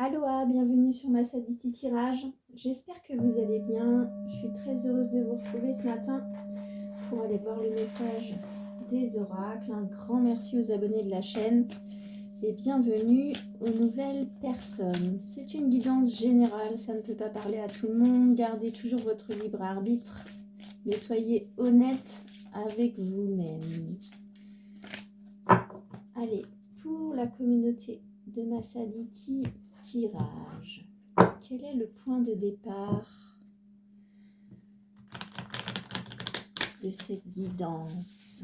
Aloha, bienvenue sur ma Saditi Tirage. J'espère que vous allez bien. Je suis très heureuse de vous retrouver ce matin pour aller voir le message des oracles. Un grand merci aux abonnés de la chaîne et bienvenue aux nouvelles personnes. C'est une guidance générale, ça ne peut pas parler à tout le monde. Gardez toujours votre libre arbitre, mais soyez honnête avec vous-même. Allez, pour la communauté de ma Saditi Tirage, quel est le point de départ de cette guidance?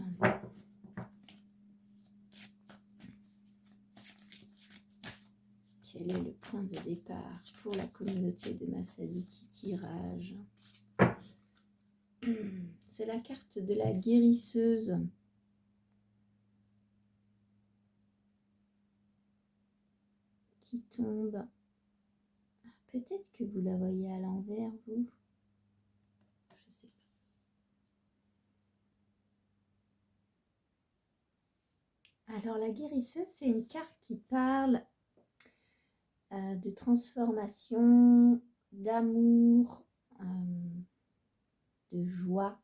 Quel est le point de départ pour la communauté de ma Saditi Tirage? C'est la carte de la guérisseuse. Qui tombe. Peut-être que vous la voyez à l'envers, vous. Je sais pas. Alors, la guérisseuse, c'est une carte qui parle de transformation, d'amour, de joie.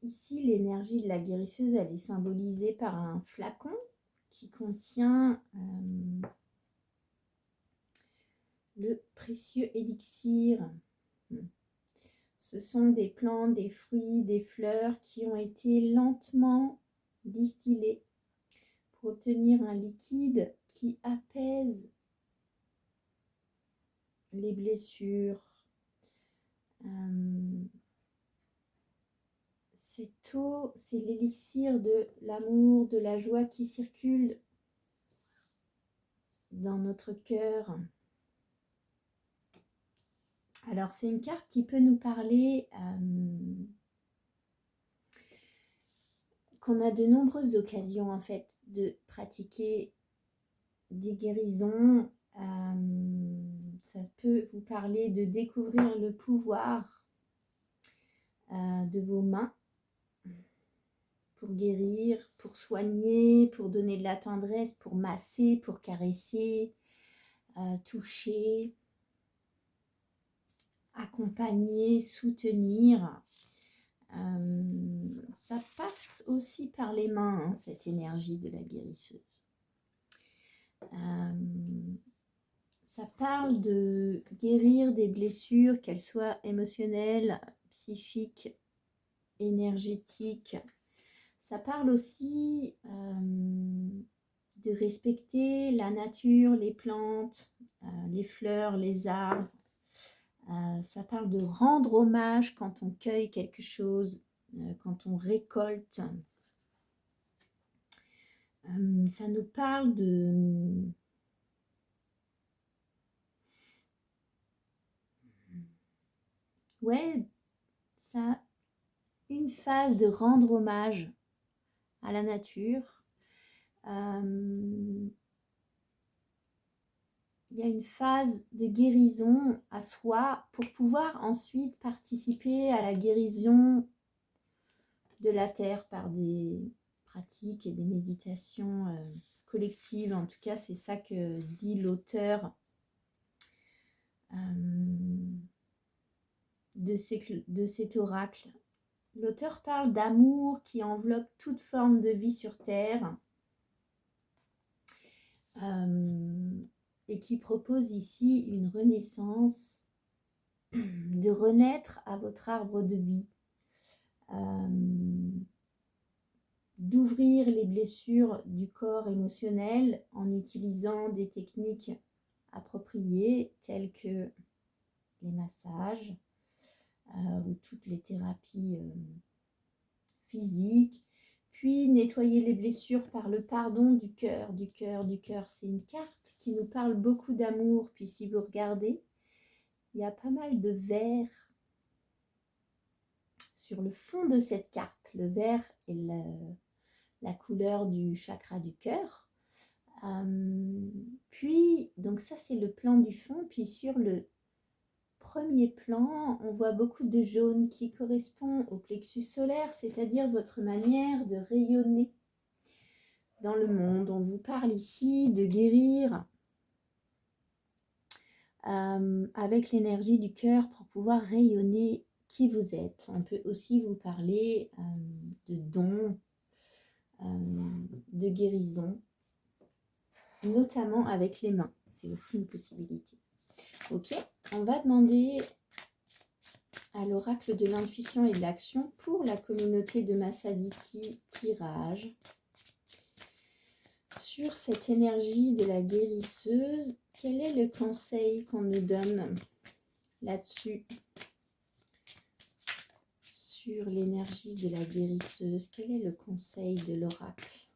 Ici, l'énergie de la guérisseuse, elle est symbolisée par un flacon qui contient le précieux élixir. Ce sont des plantes, des fruits, des fleurs qui ont été lentement distillés pour obtenir un liquide qui apaise les blessures. Cette eau, c'est l'élixir de l'amour, de la joie qui circule dans notre cœur. Alors, c'est une carte qui peut nous parler qu'on a de nombreuses occasions, en fait, de pratiquer des guérisons. Ça peut vous parler de découvrir le pouvoir de vos mains pour guérir, pour soigner, pour donner de la tendresse, pour masser, pour caresser, toucher, accompagner, soutenir. Ça passe aussi par les mains, hein, cette énergie de la guérisseuse. Ça parle de guérir des blessures, qu'elles soient émotionnelles, psychiques, énergétiques. Ça parle aussi de respecter la nature, les plantes, les fleurs, les arbres. Ça parle de rendre hommage quand on cueille quelque chose, quand on récolte. Ça nous parle de... Ouais, ça, une phase de rendre hommage à la nature. Il y a une phase de guérison à soi pour pouvoir ensuite participer à la guérison de la terre par des pratiques et des méditations collectives. En tout cas, c'est ça que dit l'auteur de cet oracle. L'auteur parle d'amour qui enveloppe toute forme de vie sur terre et qui propose ici une renaissance, de renaître à votre arbre de vie, d'ouvrir les blessures du corps émotionnel en utilisant des techniques appropriées telles que les massages ou toutes les thérapies physiques, puis nettoyer les blessures par le pardon du cœur, du cœur, du cœur. C'est une carte qui nous parle beaucoup d'amour, puis si vous regardez, il y a pas mal de vert sur le fond de cette carte. Le vert est la couleur du chakra du cœur. Puis, donc ça c'est le plan du fond, puis sur le premier plan, on voit beaucoup de jaune qui correspond au plexus solaire, c'est-à-dire votre manière de rayonner dans le monde. On vous parle ici de guérir avec l'énergie du cœur pour pouvoir rayonner qui vous êtes. On peut aussi vous parler de dons, de guérison, notamment avec les mains. C'est aussi une possibilité. Ok, on va demander à l'oracle de l'intuition et de l'action pour la communauté de Massaditi tirage sur cette énergie de la guérisseuse. Quel est le conseil qu'on nous donne là-dessus? Sur l'énergie de la guérisseuse, quel est le conseil de l'oracle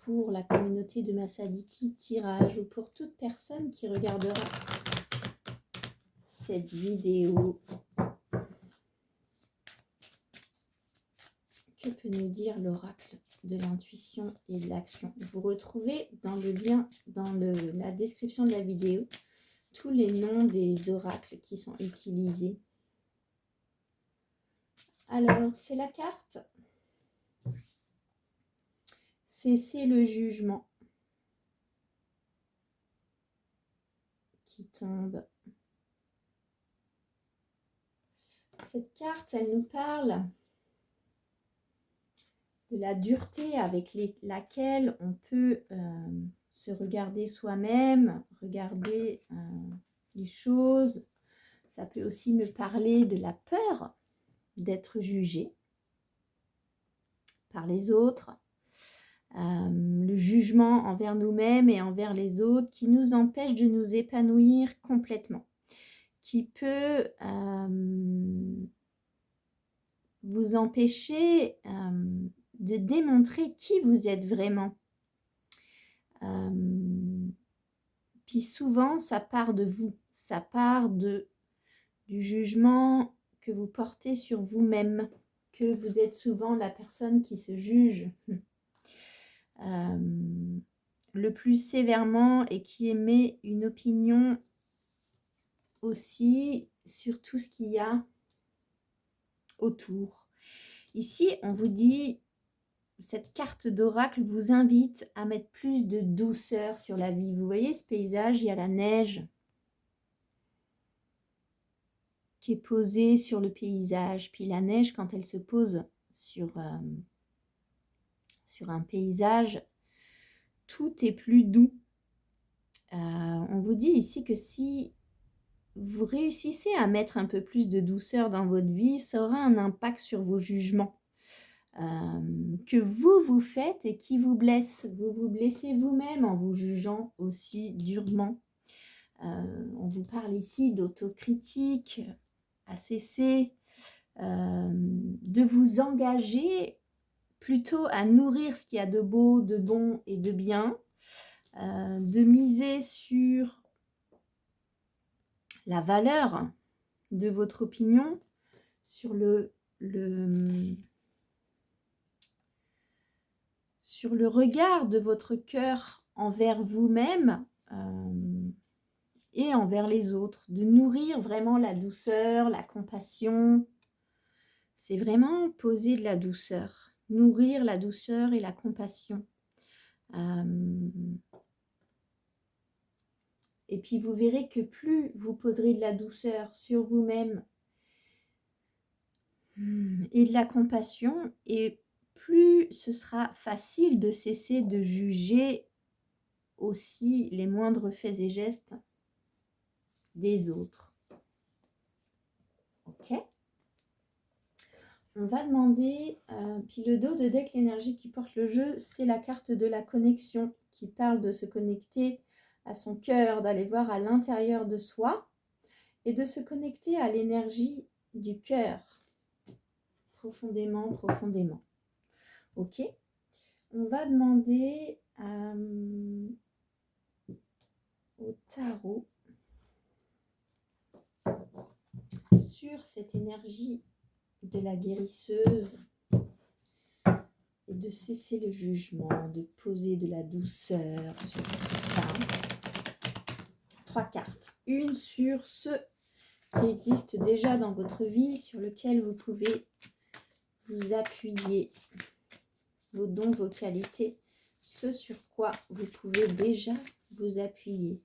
pour la communauté de Massaditi tirage ou pour toute personne qui regardera cette vidéo? Que peut nous dire l'oracle de l'intuition et de l'action? Vous retrouvez dans le lien, dans la description de la vidéo, tous les noms des oracles qui sont utilisés. Alors, c'est la carte Cesser le jugement qui tombe. Cette carte, elle nous parle de la dureté avec laquelle on peut se regarder soi-même, regarder les choses. Ça peut aussi me parler de la peur d'être jugé par les autres, le jugement envers nous-mêmes et envers les autres qui nous empêche de nous épanouir complètement, qui peut vous empêcher de démontrer qui vous êtes vraiment. Puis souvent, ça part de vous, ça part du jugement que vous portez sur vous-même, que vous êtes souvent la personne qui se juge le plus sévèrement et qui émet une opinion aussi sur tout ce qu'il y a autour. Ici, on vous dit, cette carte d'oracle vous invite à mettre plus de douceur sur la vie. Vous voyez ce paysage, il y a la neige qui est posée sur le paysage. Puis la neige, quand elle se pose sur un paysage, tout est plus doux. On vous dit ici que si vous réussissez à mettre un peu plus de douceur dans votre vie, ça aura un impact sur vos jugements que vous faites et qui vous blessent. Vous vous blessez vous-même en vous jugeant aussi durement. On vous parle ici d'autocritique, à cesser de vous engager plutôt à nourrir ce qu'il y a de beau, de bon et de bien, de miser sur la valeur de votre opinion, sur le regard de votre cœur envers vous-même et envers les autres, de nourrir vraiment la douceur, la compassion. C'est vraiment poser de la douceur, nourrir la douceur et la compassion. Et puis vous verrez que plus vous poserez de la douceur sur vous-même et de la compassion, et plus ce sera facile de cesser de juger aussi les moindres faits et gestes des autres. Ok ? On va demander, puis le dos de deck, l'énergie qui porte le jeu, c'est la carte de la connexion qui parle de se connecter à son cœur, d'aller voir à l'intérieur de soi et de se connecter à l'énergie du cœur profondément, profondément. Ok ? On va demander au tarot sur cette énergie de la guérisseuse et de cesser le jugement, de poser de la douceur sur tout ça. 3 cartes. Une sur ce qui existe déjà dans votre vie, sur lequel vous pouvez vous appuyer, vos dons, vos qualités, ce sur quoi vous pouvez déjà vous appuyer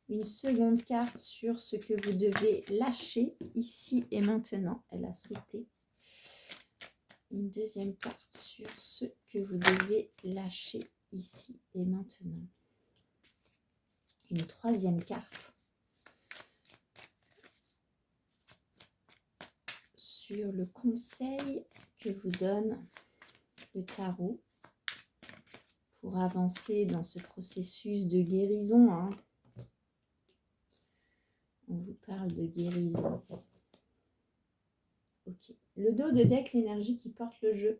une seconde carte sur ce que vous devez lâcher ici et maintenant. Elle a sauté. Une deuxième carte sur ce que vous devez lâcher ici et maintenant. Une troisième carte sur le conseil que vous donne le tarot pour avancer dans ce processus de guérison. Hein. On vous parle de guérison. Ok. Le dos de deck, l'énergie qui porte le jeu,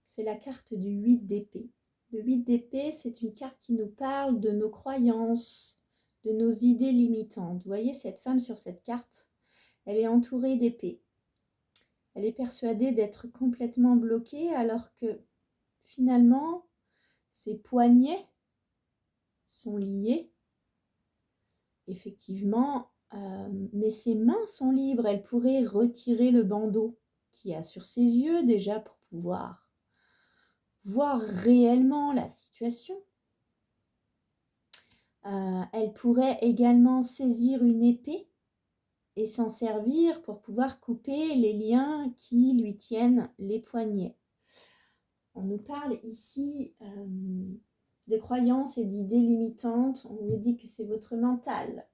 c'est la carte du 8 d'épée. Le 8 d'épée, c'est une carte qui nous parle de nos croyances, de nos idées limitantes. Vous voyez cette femme sur cette carte, elle est entourée d'épées. Elle est persuadée d'être complètement bloquée alors que finalement, ses poignets sont liés. Effectivement, mais ses mains sont libres. Elle pourrait retirer le bandeau qu'il y a sur ses yeux déjà pour pouvoir voir réellement la situation. Elle pourrait également saisir une épée et s'en servir pour pouvoir couper les liens qui lui tiennent les poignets. On nous parle ici de croyances et d'idées limitantes. On nous dit que c'est votre mental,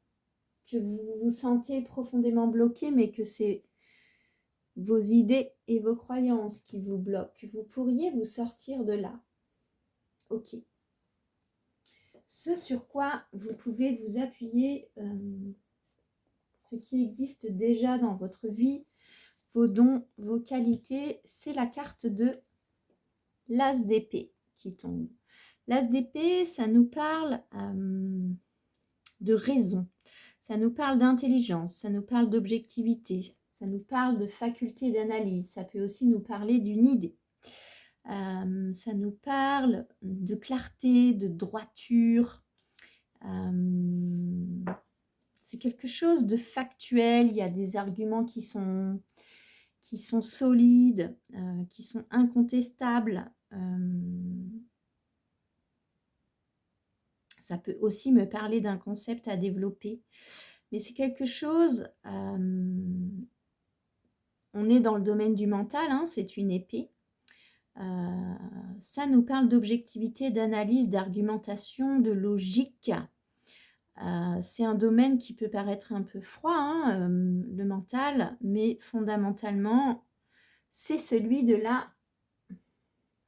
que vous vous sentez profondément bloqué, mais que c'est vos idées et vos croyances qui vous bloquent. Vous pourriez vous sortir de là. Ok. Ce sur quoi vous pouvez vous appuyer, ce qui existe déjà dans votre vie, vos dons, vos qualités, c'est la carte de l'As d'épée qui tombe. L'As d'épée, ça nous parle de raison, ça nous parle d'intelligence, ça nous parle d'objectivité, ça nous parle de faculté d'analyse, ça peut aussi nous parler d'une idée. Ça nous parle de clarté, de droiture. C'est quelque chose de factuel. Il y a des arguments qui sont solides, qui sont incontestables. Ça peut aussi me parler d'un concept à développer. Mais c'est quelque chose... on est dans le domaine du mental, hein, c'est une épée. Ça nous parle d'objectivité, d'analyse, d'argumentation, de logique. C'est un domaine qui peut paraître un peu froid, hein, le mental, mais fondamentalement, c'est celui de la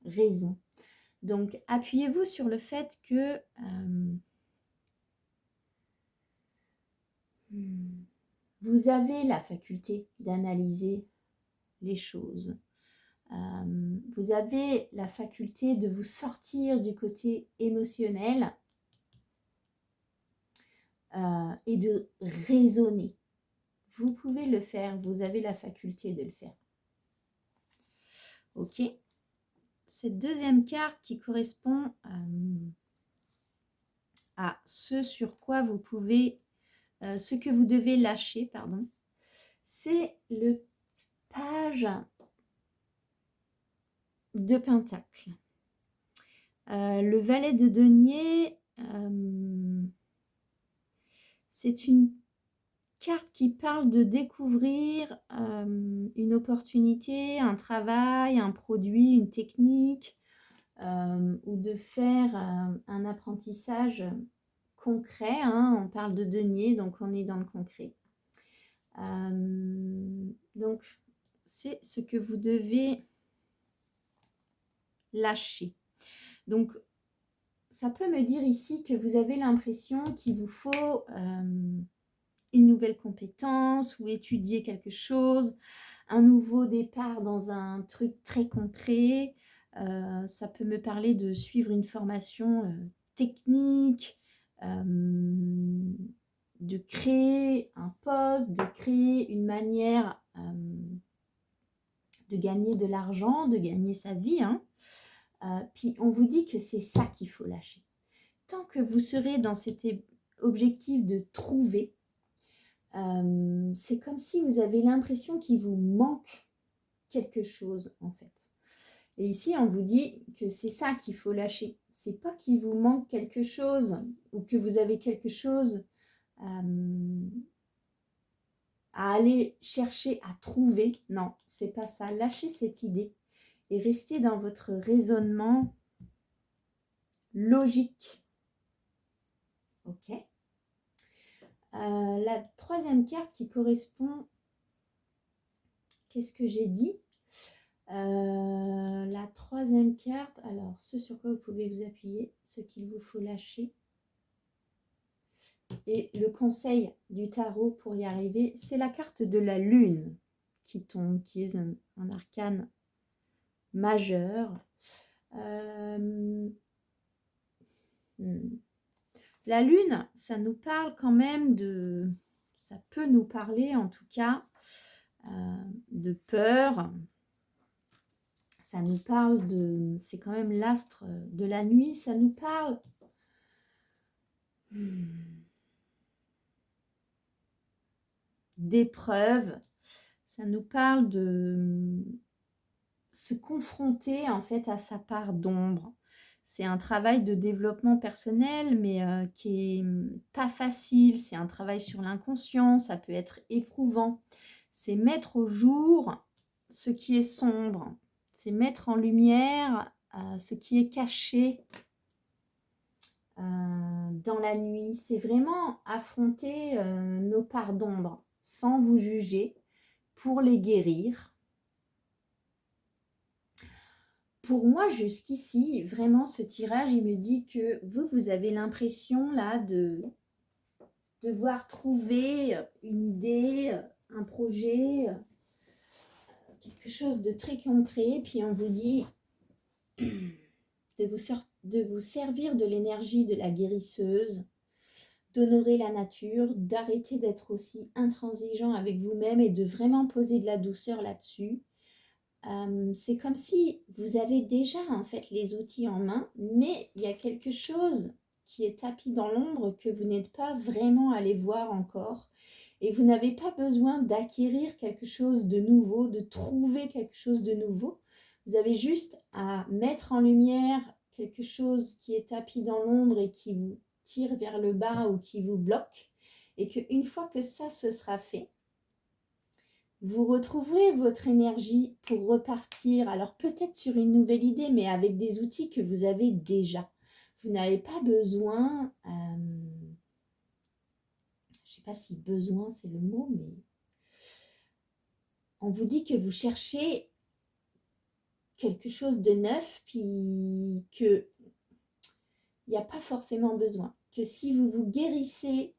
raison. Donc, appuyez-vous sur le fait que vous avez la faculté d'analyser les choses. Vous avez la faculté de vous sortir du côté émotionnel et de raisonner. Vous pouvez le faire, vous avez la faculté de le faire. Ok. Cette deuxième carte qui correspond à ce sur quoi vous pouvez, ce que vous devez lâcher, pardon, c'est le page de Pentacle. Le valet de denier, c'est une carte qui parle de découvrir une opportunité, un travail, un produit, une technique, ou de faire un apprentissage concret. Hein. On parle de denier, donc on est dans le concret. Donc, c'est ce que vous devez lâcher. Donc, ça peut me dire ici que vous avez l'impression qu'il vous faut une nouvelle compétence ou étudier quelque chose, un nouveau départ dans un truc très concret. Ça peut me parler de suivre une formation technique, de créer un poste, de créer une manière de gagner de l'argent, de gagner sa vie. Hein. Puis on vous dit que c'est ça qu'il faut lâcher. Tant que vous serez dans cet objectif de trouver, c'est comme si vous avez l'impression qu'il vous manque quelque chose en fait. Et ici, on vous dit que c'est ça qu'il faut lâcher. C'est pas qu'il vous manque quelque chose ou que vous avez quelque chose à aller chercher, à trouver. Non, c'est pas ça. Lâchez cette idée et restez dans votre raisonnement logique. Ok. La troisième carte qui correspond, qu'est-ce que j'ai dit? La troisième carte, alors ce sur quoi vous pouvez vous appuyer, ce qu'il vous faut lâcher. Et le conseil du tarot pour y arriver, c'est la carte de la lune qui tombe, qui est un arcane majeur. La lune, ça nous parle quand même de... Ça peut nous parler en tout cas de peur. Ça nous parle de... C'est quand même l'astre de la nuit. Ça nous parle... d'épreuves. Ça nous parle de se confronter en fait à sa part d'ombre. C'est un travail de développement personnel, mais qui est pas facile. C'est un travail sur l'inconscient, ça peut être éprouvant. C'est mettre au jour ce qui est sombre. C'est mettre en lumière ce qui est caché dans la nuit. C'est vraiment affronter nos parts d'ombre sans vous juger pour les guérir. Pour moi, jusqu'ici, vraiment, ce tirage, il me dit que vous avez l'impression là de devoir trouver une idée, un projet, quelque chose de très concret. Puis on vous dit de vous servir de l'énergie de la guérisseuse, d'honorer la nature, d'arrêter d'être aussi intransigeant avec vous-même et de vraiment poser de la douceur là-dessus. C'est comme si vous avez déjà en fait les outils en main, mais il y a quelque chose qui est tapis dans l'ombre que vous n'êtes pas vraiment allé voir encore. Et vous n'avez pas besoin d'acquérir quelque chose de nouveau, de trouver quelque chose de nouveau. Vous avez juste à mettre en lumière quelque chose qui est tapis dans l'ombre et qui vous tire vers le bas ou qui vous bloque. Et qu'une fois que ça se sera fait, vous retrouverez votre énergie pour repartir, alors peut-être sur une nouvelle idée, mais avec des outils que vous avez déjà. Vous n'avez pas besoin, je ne sais pas si besoin c'est le mot, mais on vous dit que vous cherchez quelque chose de neuf, puis qu'il n'y a pas forcément besoin. Que si vous vous guérissez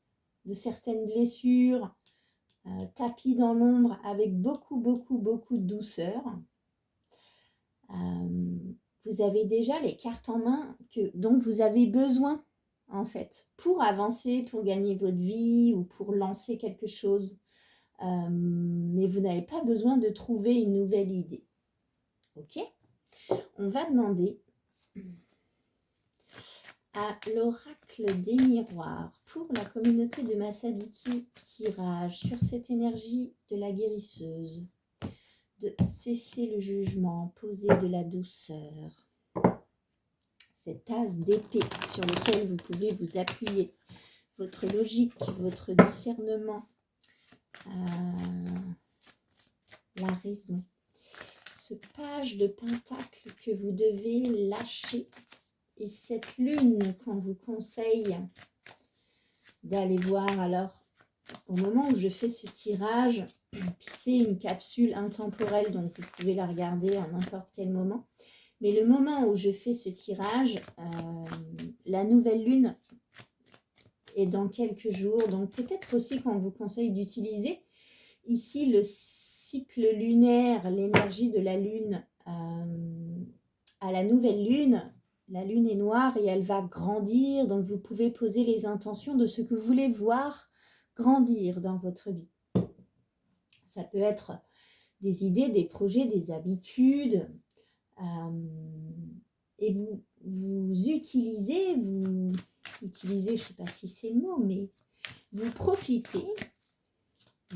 de certaines blessures, tapis dans l'ombre avec beaucoup de douceur, vous avez déjà les cartes en main dont vous avez besoin en fait pour avancer, pour gagner votre vie ou pour lancer quelque chose. Mais vous n'avez pas besoin de trouver une nouvelle idée. Ok ? On va demander à l'oracle des miroirs pour la communauté de Massaditi tirage sur cette énergie de la guérisseuse, de cesser le jugement, poser de la douceur. Cet as d'épée sur lequel vous pouvez vous appuyer, votre logique, votre discernement, la raison. Ce page de pentacle que vous devez lâcher et cette lune qu'on vous conseille d'aller voir. Alors, au moment où je fais ce tirage, c'est une capsule intemporelle, donc vous pouvez la regarder à n'importe quel moment. Mais le moment où je fais ce tirage, la nouvelle lune est dans quelques jours. Donc peut-être aussi qu'on vous conseille d'utiliser ici le cycle lunaire, l'énergie de la lune à la nouvelle lune. La lune est noire et elle va grandir. Donc vous pouvez poser les intentions de ce que vous voulez voir grandir dans votre vie. Ça peut être des idées, des projets, des habitudes. Et vous utilisez, je ne sais pas si c'est le mot, mais vous profitez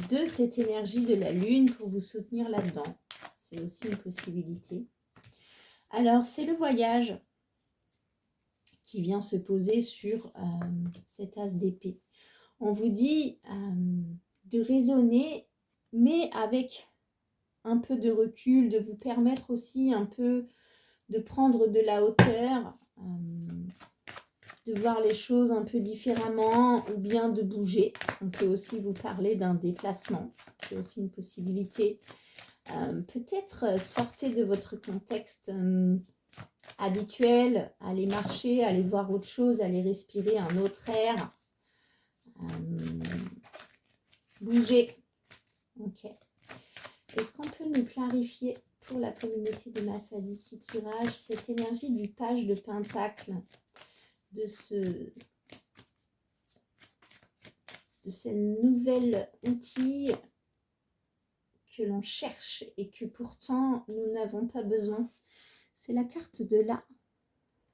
de cette énergie de la lune pour vous soutenir là-dedans. C'est aussi une possibilité. Alors, c'est le voyage qui vient se poser sur cet as d'épée. On vous dit de raisonner, mais avec un peu de recul, de vous permettre aussi un peu de prendre de la hauteur, de voir les choses un peu différemment ou bien de bouger. On peut aussi vous parler d'un déplacement, c'est aussi une possibilité. Peut-être sortez de votre contexte habituel, allez marcher, allez voir autre chose, allez respirer un autre air. Bouger. Ok. Est-ce qu'on peut nous clarifier pour la communauté de Massaditi Tirage cette énergie du page de Pentacle, de ce nouvel outil que l'on cherche et que pourtant nous n'avons pas besoin? C'est la carte de la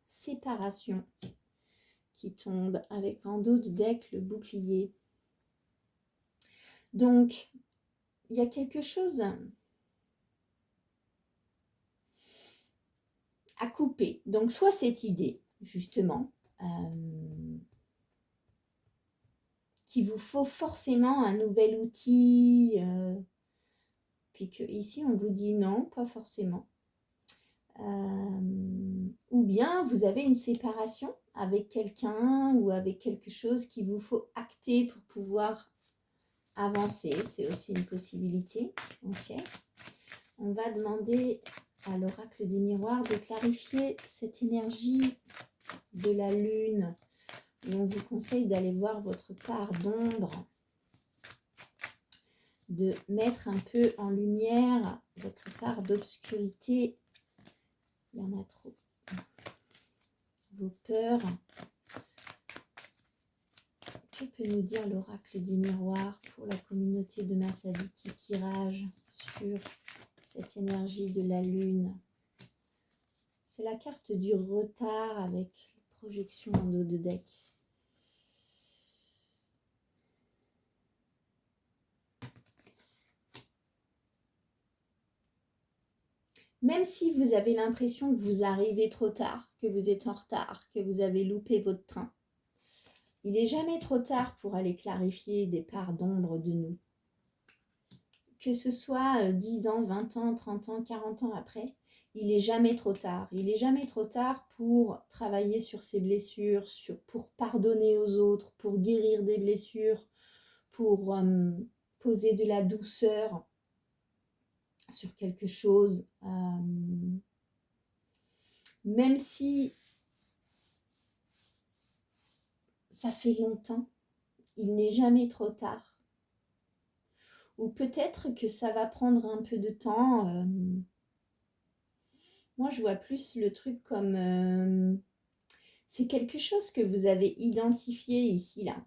séparation qui tombe avec en dos de deck le bouclier. Donc, il y a quelque chose à couper. Donc, soit cette idée, justement, qu'il vous faut forcément un nouvel outil, puis que ici on vous dit non, pas forcément. Ou bien vous avez une séparation avec quelqu'un ou avec quelque chose qu'il vous faut acter pour pouvoir avancer. C'est aussi une possibilité. Ok. On va demander à l'oracle des miroirs de clarifier cette énergie de la lune. Et on vous conseille d'aller voir votre part d'ombre, de mettre un peu en lumière votre part d'obscurité. Il y en a trop. Vos peurs. Que peut nous dire l'oracle des miroirs pour la communauté de Massaditi Tirage sur cette énergie de la lune? C'est la carte du retard avec projection en dos de deck. Même si vous avez l'impression que vous arrivez trop tard, que vous êtes en retard, que vous avez loupé votre train, il n'est jamais trop tard pour aller clarifier des parts d'ombre de nous. Que ce soit 10 ans, 20 ans, 30 ans, 40 ans après, il n'est jamais trop tard. Il n'est jamais trop tard pour travailler sur ses blessures, pour pardonner aux autres, pour guérir des blessures, pour poser de la douceur sur quelque chose. Même si ça fait longtemps, il n'est jamais trop tard. Ou peut-être que ça va prendre un peu de temps. Moi, je vois plus le truc comme... c'est quelque chose que vous avez identifié ici, là.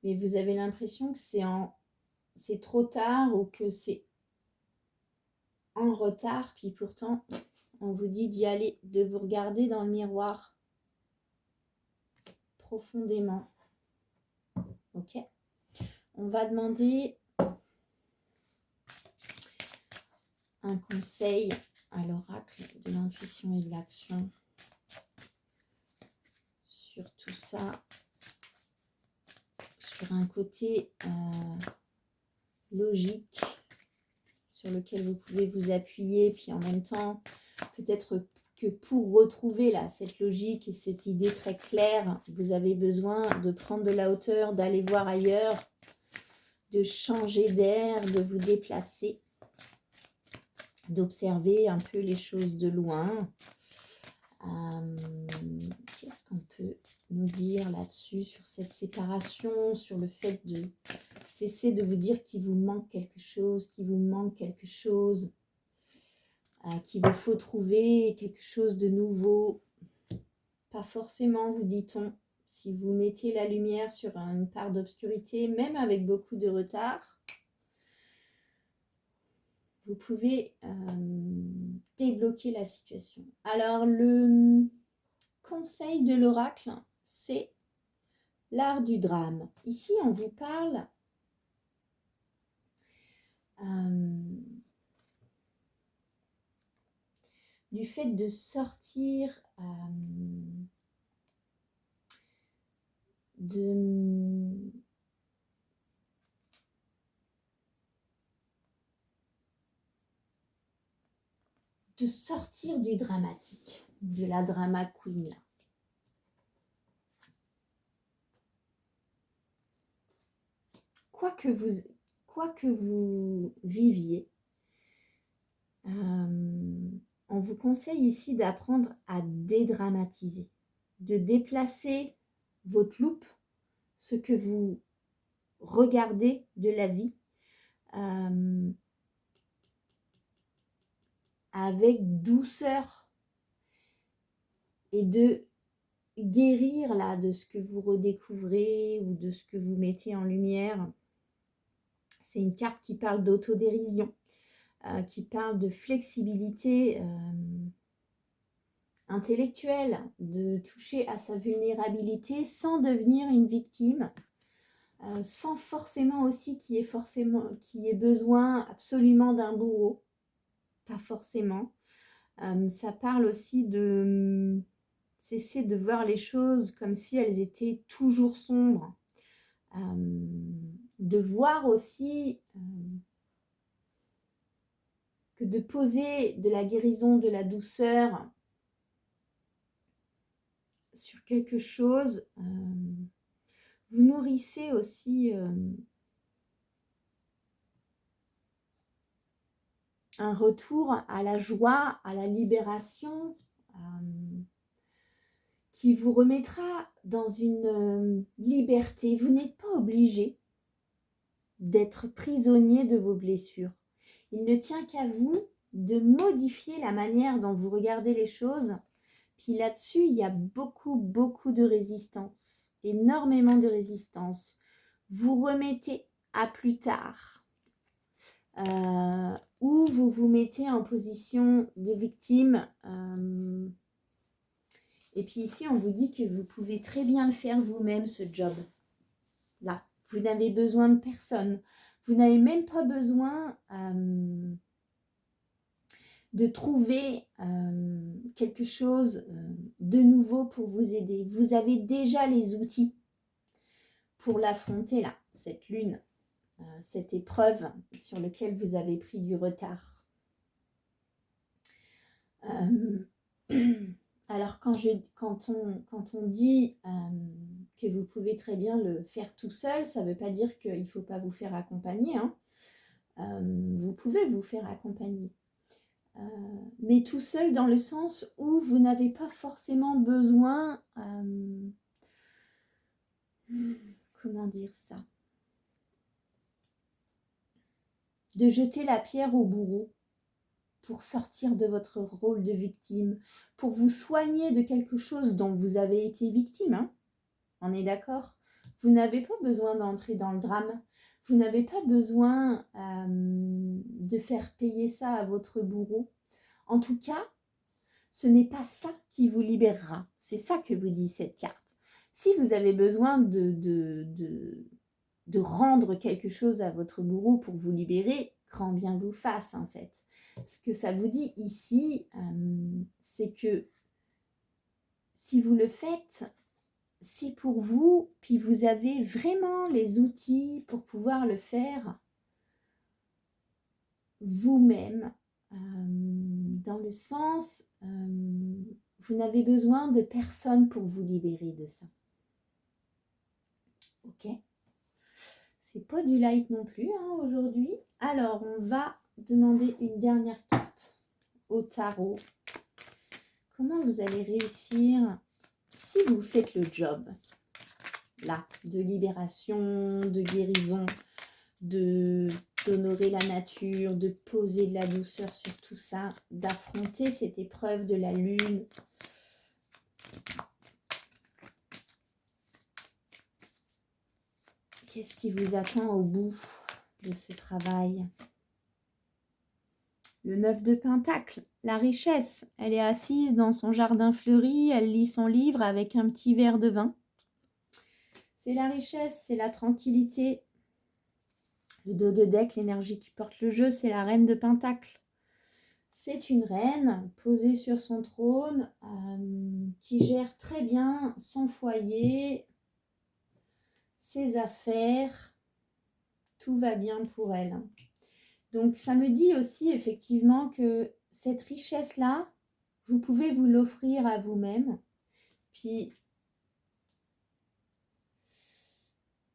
Mais vous avez l'impression que c'est trop tard ou que c'est en retard. Puis pourtant, on vous dit d'y aller, de vous regarder dans le miroir profondément. Ok. On va demander un conseil à l'oracle de l'intuition et de l'action sur tout ça, sur un côté logique sur lequel vous pouvez vous appuyer, puis en même temps peut-être que pour retrouver là cette logique et cette idée très claire, vous avez besoin de prendre de la hauteur, d'aller voir ailleurs, de changer d'air, de vous déplacer, d'observer un peu les choses de loin. Qu'est-ce qu'on peut nous dire là-dessus, sur cette séparation, sur le fait de cesser de vous dire qu'il vous manque quelque chose, qu'il vous faut trouver quelque chose de nouveau. Pas forcément, vous dit-on, si vous mettez la lumière sur une part d'obscurité, même avec beaucoup de retard, vous pouvez débloquer la situation. Alors, le conseil de l'oracle, c'est l'art du drame. Ici, on vous parle du fait de sortir de sortir du dramatique, de la drama queen là. Quoi que vous viviez, on vous conseille ici d'apprendre à dédramatiser, de déplacer votre loupe, ce que vous regardez de la vie, avec douceur et de guérir là de ce que vous redécouvrez ou de ce que vous mettez en lumière. C'est une carte qui parle d'autodérision, qui parle de flexibilité intellectuelle, de toucher à sa vulnérabilité sans devenir une victime, sans forcément aussi qu'il y ait besoin absolument d'un bourreau, pas forcément. Ça parle aussi de cesser de voir les choses comme si elles étaient toujours sombres, de voir aussi que de poser de la guérison, de la douceur sur quelque chose, vous nourrissez aussi un retour à la joie, à la libération, qui vous remettra dans une liberté. Vous n'êtes pas obligé d'être prisonnier de vos blessures. Il ne tient qu'à vous de modifier la manière dont vous regardez les choses. Puis là-dessus, il y a beaucoup de résistance, énormément de résistance. Vous remettez à plus tard, ou vous vous mettez en position de victime. Et puis ici, on vous dit que vous pouvez très bien le faire vous-même, ce job-là. Vous n'avez besoin de personne. Vous n'avez même pas besoin de trouver quelque chose de nouveau pour vous aider. Vous avez déjà les outils pour l'affronter, là, cette lune, cette épreuve sur laquelle vous avez pris du retard. Alors, quand on dit que vous pouvez très bien le faire tout seul, ça ne veut pas dire qu'il ne faut pas vous faire accompagner. Hein. Vous pouvez vous faire accompagner. Mais tout seul dans le sens où vous n'avez pas forcément besoin, comment dire ça, de jeter la pierre au bourreau pour sortir de votre rôle de victime, pour vous soigner de quelque chose dont vous avez été victime. Hein. On est d'accord ? Vous n'avez pas besoin d'entrer dans le drame. Vous n'avez pas besoin de faire payer ça à votre bourreau. En tout cas, ce n'est pas ça qui vous libérera. C'est ça que vous dit cette carte. Si vous avez besoin de rendre quelque chose à votre bourreau pour vous libérer, grand bien vous fasse en fait. Ce que ça vous dit ici, c'est que si vous le faites, c'est pour vous, puis vous avez vraiment les outils pour pouvoir le faire vous-même, dans le sens, vous n'avez besoin de personne pour vous libérer de ça. Ok ? C'est pas du light non plus hein, aujourd'hui. Alors, on va demander une dernière carte au tarot. Comment vous allez réussir si vous faites le job là, de libération, de guérison, d'honorer la nature, de poser de la douceur sur tout ça, d'affronter cette épreuve de la lune. Qu'est-ce qui vous attend au bout de ce travail ? Le 9 de Pentacle, la richesse. Elle est assise dans son jardin fleuri, elle lit son livre avec un petit verre de vin. C'est la richesse, c'est la tranquillité. Le dos de deck, l'énergie qui porte le jeu, c'est la reine de Pentacle. C'est une reine posée sur son trône qui gère très bien son foyer, ses affaires, tout va bien pour elle. Donc ça me dit aussi effectivement que cette richesse-là, vous pouvez vous l'offrir à vous-même. Puis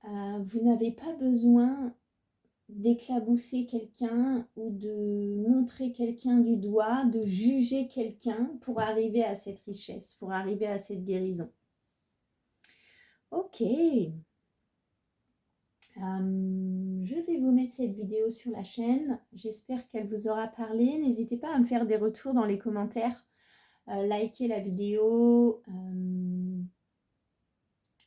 vous n'avez pas besoin d'éclabousser quelqu'un ou de montrer quelqu'un du doigt, de juger quelqu'un pour arriver à cette richesse, pour arriver à cette guérison. Ok. Je vais vous mettre cette vidéo sur la chaîne. J'espère qu'elle vous aura parlé. N'hésitez pas à me faire des retours dans les commentaires. Likez la vidéo.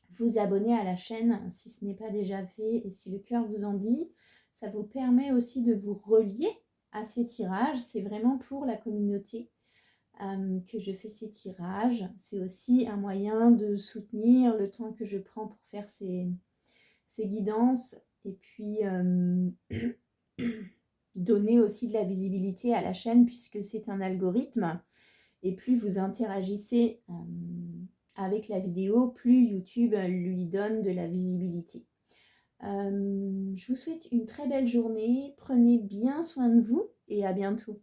Vous abonner à la chaîne si ce n'est pas déjà fait et si le cœur vous en dit. Ça vous permet aussi de vous relier à ces tirages. C'est vraiment pour la communauté que je fais ces tirages. C'est aussi un moyen de soutenir le temps que je prends pour faire ces guidances et puis donner aussi de la visibilité à la chaîne puisque c'est un algorithme et plus vous interagissez avec la vidéo, plus YouTube lui donne de la visibilité. Je vous souhaite une très belle journée, prenez bien soin de vous et à bientôt.